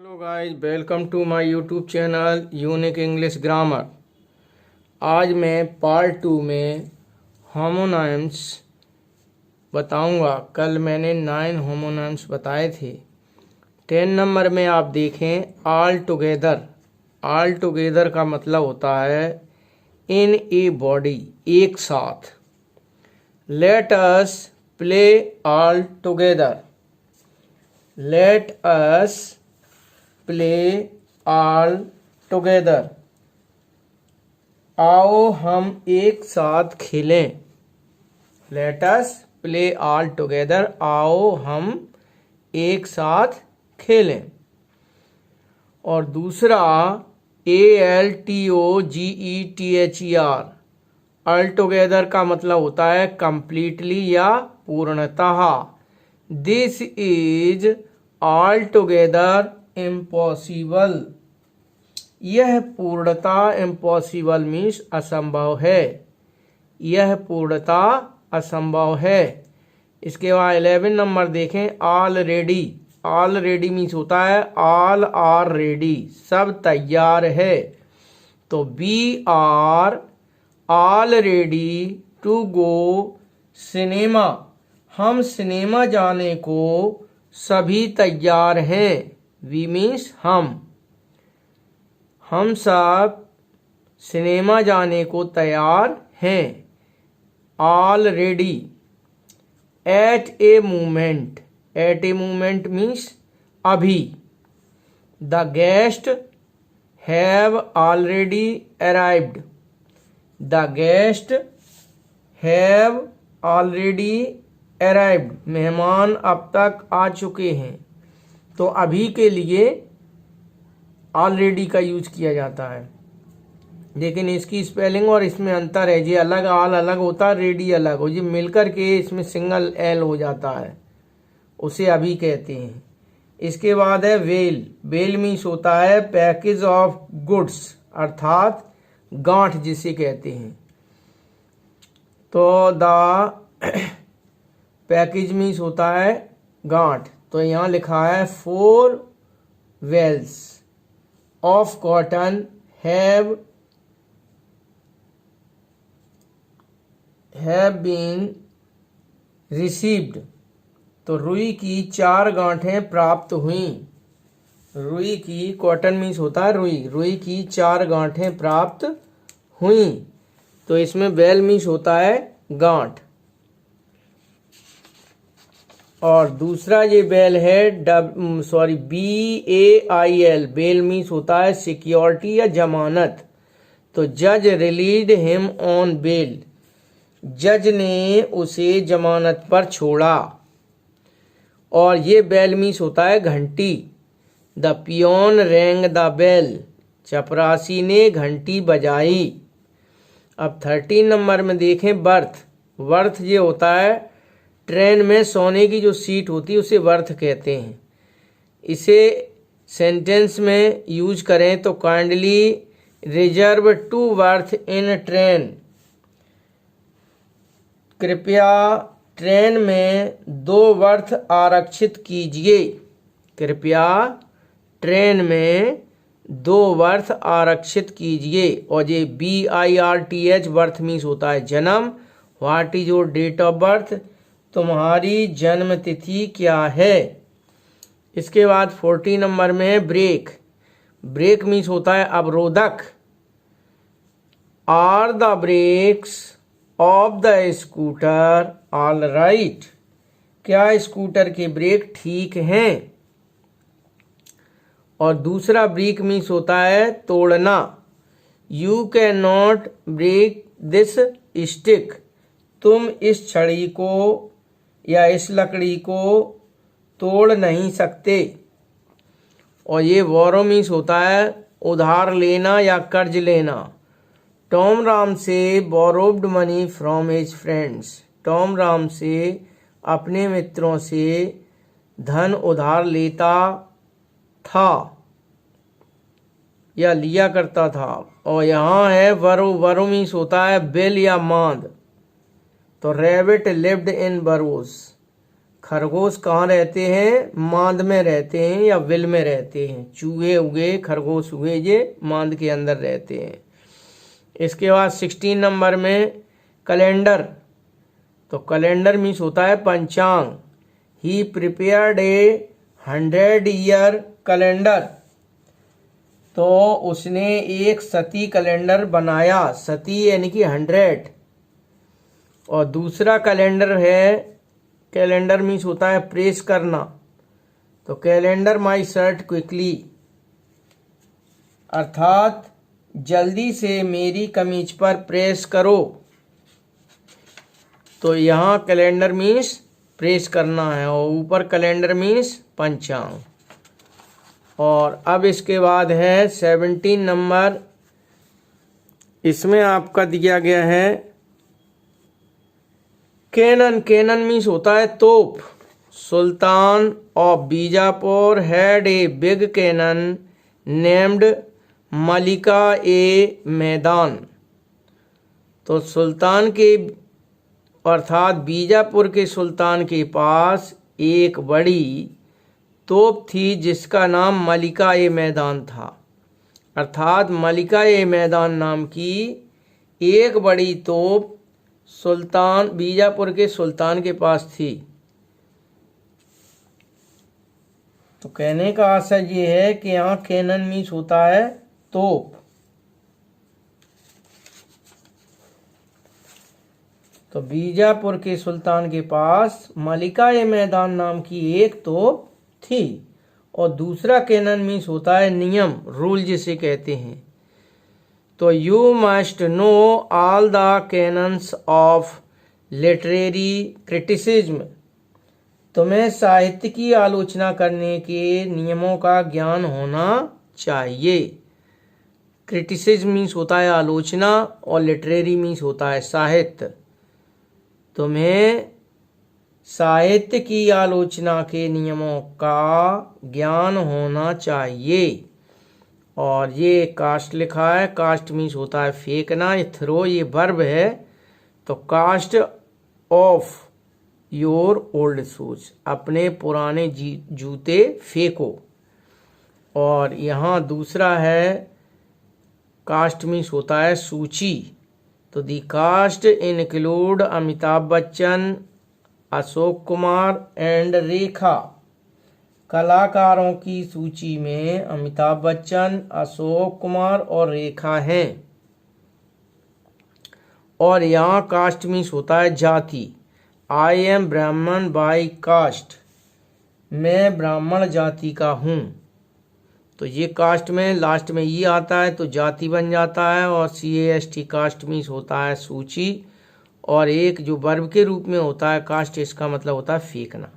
Hello guys, welcome to my YouTube channel unique English grammar. आज मैं part 2 में होमोनाइम्स बताऊंगा। कल मैंने 9 होमोनाइम्स बताए थे। 10 नंबर में आप देखें ऑल टुगेदर। ऑल टुगेदर का मतलब होता है इन ए बॉडी, एक साथ। Let us play all together. Let us play all together. आओ हम एक साथ खेलें। Let us play all together. आओ हम एक साथ खेलें। और दूसरा ALTOGETHER। ऑल टुगेदर का मतलब होता है कंप्लीटली या पूर्णतः। This is all together impossible. यह पूर्णतः इम्पॉसिबल मीन्स असंभव है। यह पूर्णतः असंभव है। इसके बाद 11 नंबर देखें ऑलरेडी। ऑलरेडी मीन्स होता है ऑल आर रेडी, सब तैयार है। तो we are all ready to go cinema. हम सिनेमा जाने को सभी तैयार हैं। वी मीन्स हम सब सिनेमा जाने को तैयार हैं। ऑलरेडी। एट ए मूमेंट। एट ए मूमेंट मीन्स अभी। The guest have already arrived. The guest have already arrived. मेहमान अब तक आ चुके हैं। तो अभी के लिए ऑलरेडी का यूज किया जाता है, लेकिन इसकी स्पेलिंग और इसमें अंतर है। जी अलग, ऑल अलग होता है, रेडी अलग हो। जी मिलकर के इसमें सिंगल एल हो जाता है, उसे अभी कहते हैं। इसके बाद है वेल। वेल मीन्स होता है पैकेज ऑफ गुड्स, अर्थात गांठ जिसे कहते हैं। तो द पैकेज मीन्स होता है गांठ। तो यहाँ लिखा है 4 bales of cotton have been received. तो रुई की 4 गांठें प्राप्त हुई। रुई की, कॉटन मीन्स होता है रुई, रुई की 4 गांठें प्राप्त हुई। तो इसमें वेल मीन्स होता है गांठ। और दूसरा ये बेल है BAIL। बेल मीन्स होता है सिक्योरिटी या जमानत। तो जज रिलीज हिम ऑन बेल। जज ने उसे जमानत पर छोड़ा। और ये बेल मीन्स होता है घंटी। The peon rang the bell. चपरासी ने घंटी बजाई। अब 13 नंबर में देखें बर्थ। बर्थ ये होता है ट्रेन में सोने की जो सीट होती है उसे बर्थ कहते हैं। इसे सेंटेंस में यूज करें तो kindly reserve 2 birth in train. कृपया ट्रेन में 2 बर्थ आरक्षित कीजिए। कृपया ट्रेन में 2 बर्थ आरक्षित कीजिए। और ये BIRTH बर्थ मीन्स होता है जन्म। What is your date of birth. तुम्हारी जन्म तिथि क्या है। इसके बाद 40 नंबर में है ब्रेक। ब्रेक मीन्स होता है अवरोधक। Are the brakes of the scooter all right. क्या स्कूटर के ब्रेक ठीक हैं। और दूसरा ब्रेक मीन्स होता है तोड़ना। You can not break this stick. तुम इस छड़ी को या इस लकड़ी को तोड़ नहीं सकते। और ये बोरो मीन्स होता है उधार लेना या कर्ज लेना। टॉम राम से borrowed money from his friends. Tom Ram से अपने मित्रों से धन उधार लेता था या लिया करता था। और यहाँ है वरो। वरो मीन्स होता है बिल या मांद। तो रैबिट लिव्ड इन बरोस। खरगोश कहाँ रहते हैं? मांद में रहते हैं या विल में रहते हैं। चूहे हुए, खरगोश हुए, ये मांद के अंदर रहते हैं। इसके बाद 16 नंबर में कैलेंडर। तो कैलेंडर मीन्स होता है पंचांग। ही प्रिपेयर्ड ए 100-year कैलेंडर। तो उसने एक सती कैलेंडर बनाया। सती यानी कि 100। और दूसरा कैलेंडर है, कैलेंडर मीन्स होता है प्रेस करना। तो कैलेंडर माई शर्ट क्विकली, अर्थात जल्दी से मेरी कमीज पर प्रेस करो। तो यहाँ कैलेंडर मीन्स प्रेस करना है और ऊपर कैलेंडर मीन्स पंचांग। और अब इसके बाद है 17 नंबर। इसमें आपका दिया गया है कैनन। कैनन मीन्स होता है तोप। सुल्तान of Bijapur had a big cannon named Malika e Maidan. तो सुल्तान के अर्थात बीजापुर के सुल्तान के पास एक बड़ी तोप थी जिसका नाम मलिका ए मैदान था। अर्थात मलिका ए मैदान नाम की एक बड़ी तोप सुल्तान बीजापुर के सुल्तान के पास थी। तो कहने का आशय ये है कि यहाँ कैनन मीन्स होता है तोप। तो बीजापुर के सुल्तान के पास मलिका ए मैदान नाम की एक तोप थी। और दूसरा कैनन मीन्स होता है नियम, रूल जिसे कहते हैं। तो you must know all the cannons of literary criticism. तुम्हें साहित्य की आलोचना करने के नियमों का ज्ञान होना चाहिए। क्रिटिसिज्म मीन्स होता है आलोचना और लिटरेरी मीन्स होता है साहित्य। तुम्हें साहित्य की आलोचना के नियमों का ज्ञान होना चाहिए। और ये कास्ट लिखा है। कास्ट मीन्स होता है फेंकना। ये थ्रो ये वर्ब है। तो cast off your old shoes, अपने पुराने जूते फेंको। और यहाँ दूसरा है कास्ट मीन्स होता है सूची। तो the cast include Amitabh Bachchan, Ashok Kumar and Rekha. कलाकारों की सूची में अमिताभ बच्चन, अशोक कुमार और रेखा हैं। और यहाँ कास्ट मीन्स होता है जाति। आई एम ब्राह्मण बाय कास्ट, मैं ब्राह्मण जाति का हूँ। तो ये कास्ट में लास्ट में ये आता है तो जाति बन जाता है। और CAST कास्ट मीन्स होता है सूची। और एक जो वर्ब के रूप में होता है कास्ट, इसका मतलब होता है फेंकना।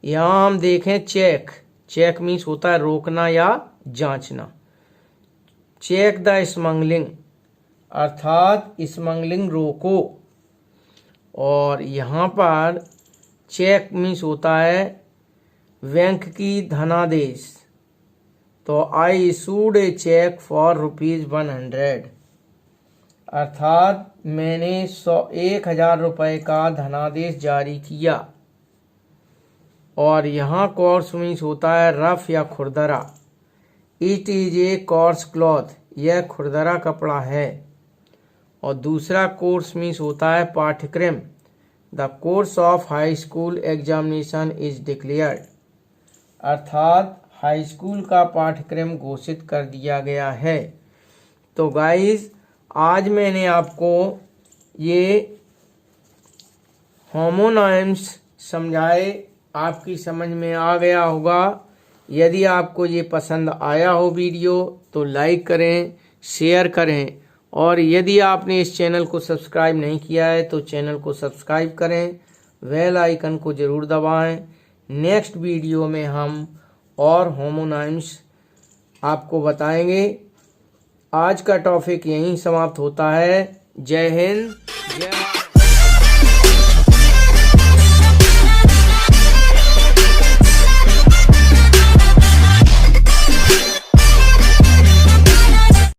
यहाँ हम देखें चेक। चेक मीन्स होता है रोकना या जांचना। चेक द स्मगलिंग, अर्थात स्मगलिंग रोको। और यहाँ पर चेक मीन्स होता है बैंक की धनादेश। तो आई इशूड ए चेक फॉर ₹100, अर्थात मैंने 1,000 रुपये का धनादेश जारी किया। और यहाँ कोर्स मीन्स होता है रफ या खुरदरा। It is a coarse cloth, यह खुरदरा कपड़ा है। और दूसरा कोर्स मीन्स होता है पाठ्यक्रम। The course of high school examination is declared, अर्थात हाई स्कूल का पाठ्यक्रम घोषित कर दिया गया है। तो गाइस, आज मैंने आपको ये होमोनाइम्स समझाए, आपकी समझ में आ गया होगा। यदि आपको ये पसंद आया हो वीडियो तो लाइक करें, शेयर करें। और यदि आपने इस चैनल को सब्सक्राइब नहीं किया है तो चैनल को सब्सक्राइब करें, बेल आइकन को ज़रूर दबाएं। नेक्स्ट वीडियो में हम और होमोनाइम्स आपको बताएंगे। आज का टॉपिक यहीं समाप्त होता है। जय हिंद, जय भारत।